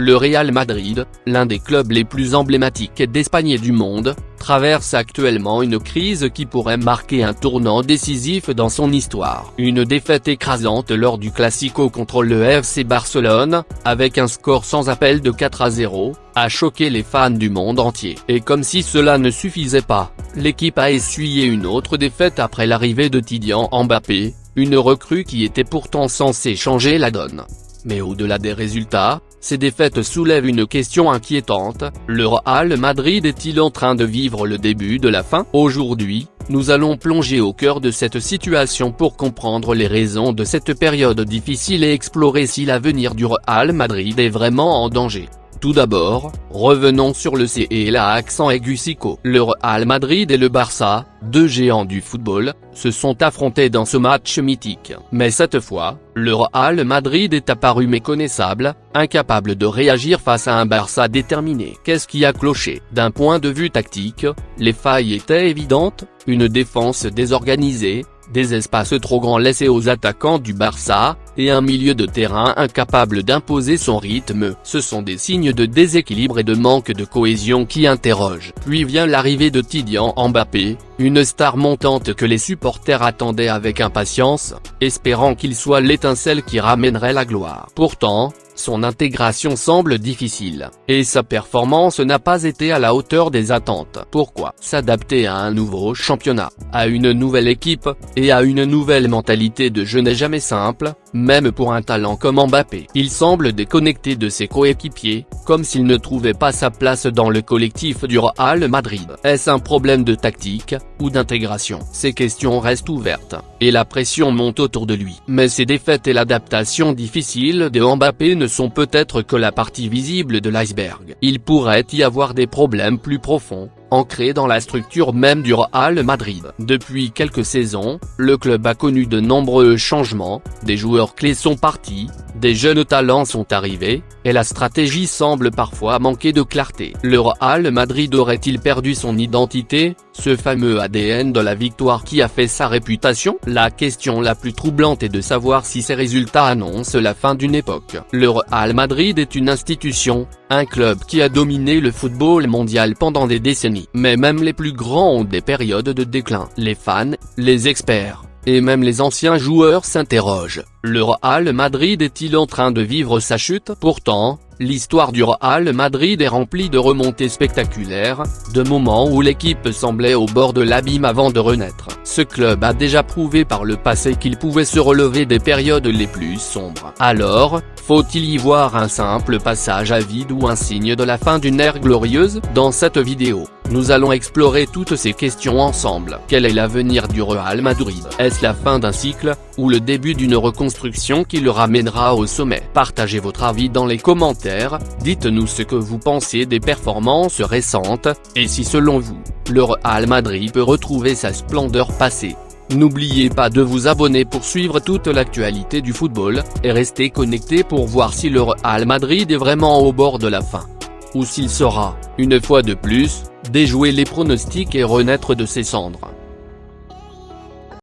Le Real Madrid, l'un des clubs les plus emblématiques d'Espagne et du monde, traverse actuellement une crise qui pourrait marquer un tournant décisif dans son histoire. Une défaite écrasante lors du Classico contre le FC Barcelone, avec un score sans appel de 4-0, a choqué les fans du monde entier. Et comme si cela ne suffisait pas, l'équipe a essuyé une autre défaite après l'arrivée de Kylian Mbappé, une recrue qui était pourtant censée changer la donne. Mais au-delà des résultats, ces défaites soulèvent une question inquiétante: le Real Madrid est-il en train de vivre le début de la fin? Aujourd'hui, nous allons plonger au cœur de cette situation pour comprendre les raisons de cette période difficile et explorer si l'avenir du Real Madrid est vraiment en danger. Tout d'abord, revenons sur le C et la accent aigu Sico. Le Real Madrid et le Barça, deux géants du football, se sont affrontés dans ce match mythique. Mais cette fois, le Real Madrid est apparu méconnaissable, incapable de réagir face à un Barça déterminé. Qu'est-ce qui a cloché? D'un point de vue tactique, les failles étaient évidentes: une défense désorganisée, des espaces trop grands laissés aux attaquants du Barça, et un milieu de terrain incapable d'imposer son rythme. Ce sont des signes de déséquilibre et de manque de cohésion qui interrogent. Puis vient l'arrivée de Kylian Mbappé, une star montante que les supporters attendaient avec impatience, espérant qu'il soit l'étincelle qui ramènerait la gloire. Pourtant, son intégration semble difficile, et sa performance n'a pas été à la hauteur des attentes. Pourquoi? S'adapter à un nouveau championnat, à une nouvelle équipe, et à une nouvelle mentalité de jeu n'est jamais simple, même pour un talent comme Mbappé. Il semble déconnecté de ses coéquipiers, comme s'il ne trouvait pas sa place dans le collectif du Real Madrid. Est-ce un problème de tactique, ou d'intégration? Ces questions restent ouvertes, et la pression monte autour de lui. Mais ces défaites et l'adaptation difficile de Mbappé ne sont peut-être que la partie visible de l'iceberg. Il pourrait y avoir des problèmes plus profonds, ancré dans la structure même du Real Madrid. Depuis quelques saisons, le club a connu de nombreux changements, des joueurs clés sont partis, des jeunes talents sont arrivés, et la stratégie semble parfois manquer de clarté. Le Real Madrid aurait-il perdu son identité, ce fameux ADN de la victoire qui a fait sa réputation? La question la plus troublante est de savoir si ces résultats annoncent la fin d'une époque. Le Real Madrid est une institution, un club qui a dominé le football mondial pendant des décennies. Mais même les plus grands ont des périodes de déclin. Les fans, les experts, et même les anciens joueurs s'interrogent: le Real Madrid est-il en train de vivre sa chute? Pourtant, l'histoire du Real Madrid est remplie de remontées spectaculaires, de moments où l'équipe semblait au bord de l'abîme avant de renaître. Ce club a déjà prouvé par le passé qu'il pouvait se relever des périodes les plus sombres. Alors, faut-il y voir un simple passage à vide ou un signe de la fin d'une ère glorieuse? Dans cette vidéo, nous allons explorer toutes ces questions ensemble. Quel est l'avenir du Real Madrid? Est-ce la fin d'un cycle, ou le début d'une reconstruction qui le ramènera au sommet? Partagez votre avis dans les commentaires, dites-nous ce que vous pensez des performances récentes, et si selon vous, le Real Madrid peut retrouver sa splendeur passée. N'oubliez pas de vous abonner pour suivre toute l'actualité du football, et restez connectés pour voir si le Real Madrid est vraiment au bord de la fin, ou s'il saura, une fois de plus, déjouer les pronostics et renaître de ses cendres.